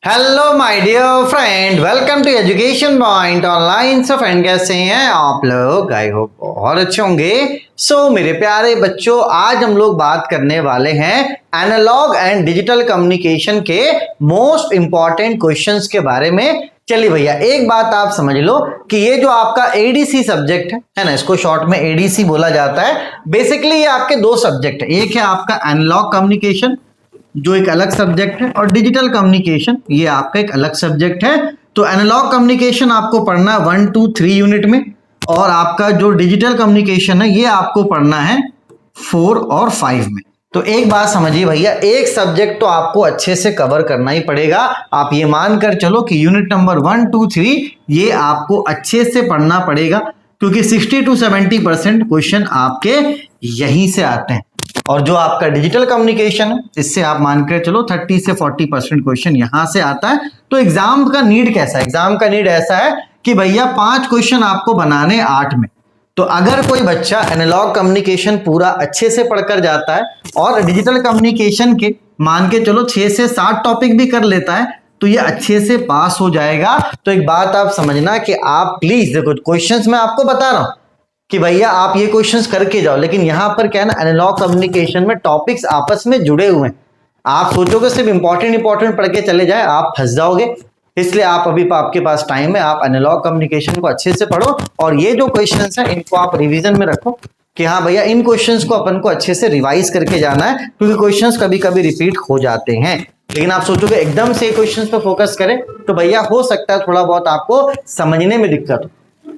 Hello my dear friend, welcome to Education Point Online. So friend, कैसे हैं आप लोग? आई होप बहुत अच्छे होंगे। मेरे प्यारे बच्चों, आज हम लोग बात करने वाले हैं एनालॉग एंड डिजिटल कम्युनिकेशन के मोस्ट इंपॉर्टेंट क्वेश्चंस के बारे में। चलिए भैया, एक बात आप समझ लो कि ये जो आपका एडीसी सब्जेक्ट है ना, इसको शॉर्ट में एडीसी बोला जाता है। बेसिकली ये आपके दो सब्जेक्ट है, एक है आपका एनालॉग कम्युनिकेशन जो एक अलग सब्जेक्ट है, और डिजिटल कम्युनिकेशन ये आपका एक अलग सब्जेक्ट है। तो एनालॉग कम्युनिकेशन आपको पढ़ना है 1, 2, 3 यूनिट में, और आपका जो डिजिटल कम्युनिकेशन है ये आपको पढ़ना है 4 और 5 में। तो एक बात समझिए भैया, एक सब्जेक्ट तो आपको अच्छे से कवर करना ही पड़ेगा। आप ये मानकर चलो कि यूनिट नंबर 1, 2, 3 ये आपको अच्छे से पढ़ना पड़ेगा, क्योंकि 60 to 70% क्वेश्चन आपके यहीं से आते हैं। और जो आपका डिजिटल कम्युनिकेशन है इससे आप मानकर चलो 30 से 40% क्वेश्चन यहां से आता है। तो एग्जाम का नीड कैसा है? एग्जाम का नीड ऐसा है कि भैया 5 क्वेश्चन आपको बनाने 8 में। तो अगर कोई बच्चा एनालॉग कम्युनिकेशन पूरा अच्छे से पढ़कर जाता है और डिजिटल कम्युनिकेशन के मान के चलो 6 से 7 टॉपिक भी कर लेता है तो ये अच्छे से पास हो जाएगा। तो एक बात आप समझना कि आप प्लीज देखो, क्वेश्चंस मैं आपको बता रहा हूं कि भैया आप ये क्वेश्चंस करके जाओ, लेकिन यहां पर क्या है ना, एनालॉग कम्युनिकेशन में टॉपिक्स आपस में जुड़े हुए हैं। आप सोचोगे सिर्फ इंपॉर्टेंट पढ़ के चले जाए, आप फंस जाओगे। इसलिए आप अभी आपके पास टाइम है, आप एनालॉग कम्युनिकेशन को अच्छे से पढ़ो, और ये जो क्वेश्चंस हैं इनको आप रिवीजन में रखो कि हाँ भैया इन क्वेश्चंस को अपन को अच्छे से रिवाइज करके जाना है, क्योंकि क्वेश्चंस कभी कभी रिपीट हो जाते हैं। लेकिन आप सोचोगे एकदम से क्वेश्चंस पे फोकस करें तो भैया हो सकता है थोड़ा बहुत आपको समझने में दिक्कत हो।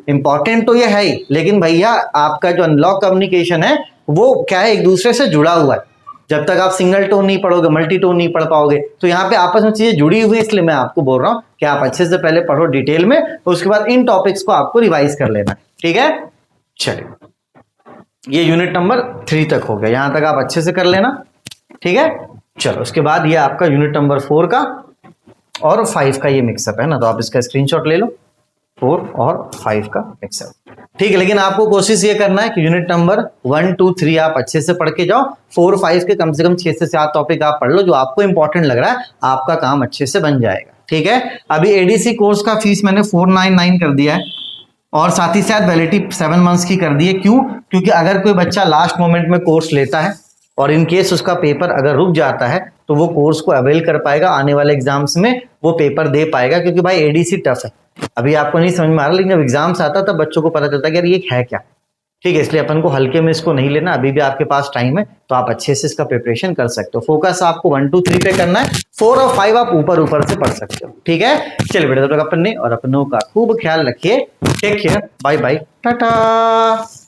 इंपॉर्टेंट तो ये है ही, लेकिन भैया आपका जो एनालॉग कम्युनिकेशन है वो क्या है, एक दूसरे से जुड़ा हुआ है। जब तक आप सिंगल टोन नहीं पढ़ोगे, मल्टी टोन नहीं पढ़ पाओगे। तो यहाँ पे आपस में चीजें जुड़ी हुई है, इसलिए मैं आपको बोल रहा हूँ कि आप अच्छे से पहले पढ़ो डिटेल में, तो उसके बाद इन टॉपिक्स को आपको रिवाइज कर लेना। ठीक है, चलिए ये यूनिट नंबर 3 तक हो गया, यहां तक आप अच्छे से कर लेना। ठीक है, चलो उसके बाद ये आपका यूनिट नंबर 4 का और 5 का ये मिक्सअप है ना, तो आप इसका स्क्रीनशॉट ले लो, 4 और 5 का मिक्सअप। ठीक है, लेकिन आपको कोशिश ये करना है कि यूनिट नंबर 1, 2, 3 आप अच्छे से पढ़ के जाओ। 4, 5 के कम से कम 6 से 7 टॉपिक आप पढ़ लो जो आपको इंपॉर्टेंट लग रहा है, आपका काम अच्छे से बन जाएगा। ठीक है, अभी एडीसी कोर्स का फीस मैंने 499 कर दिया है, और साथ ही साथ वैलिडिटी 7 मंथ्स की कर दी है। क्यों? क्योंकि अगर कोई बच्चा लास्ट मोमेंट में कोर्स लेता है और इन केस उसका पेपर अगर रुक जाता है तो वो कोर्स को अवेल कर पाएगा, आने वाले एग्जाम्स में वो पेपर दे पाएगा। क्योंकि भाई एडीसी टफ है, अभी आपको नहीं समझ में आ रहा, लेकिन जब एग्जाम्स आता है तब बच्चों को पता चलता है कि यार ये है क्या। ठीक है, इसलिए अपन को हल्के में इसको नहीं लेना, अभी भी आपके पास टाइम है, तो आप अच्छे से इसका प्रिपरेशन कर सकते हो। फोकस आपको 1, 2, 3 पे करना है, 4 और 5 आप ऊपर ऊपर से पढ़ सकते हो। ठीक है, चलिए बेटा, तब तक अपने और अपनों का खूब ख्याल रखिए। Take care, bye bye, Tata.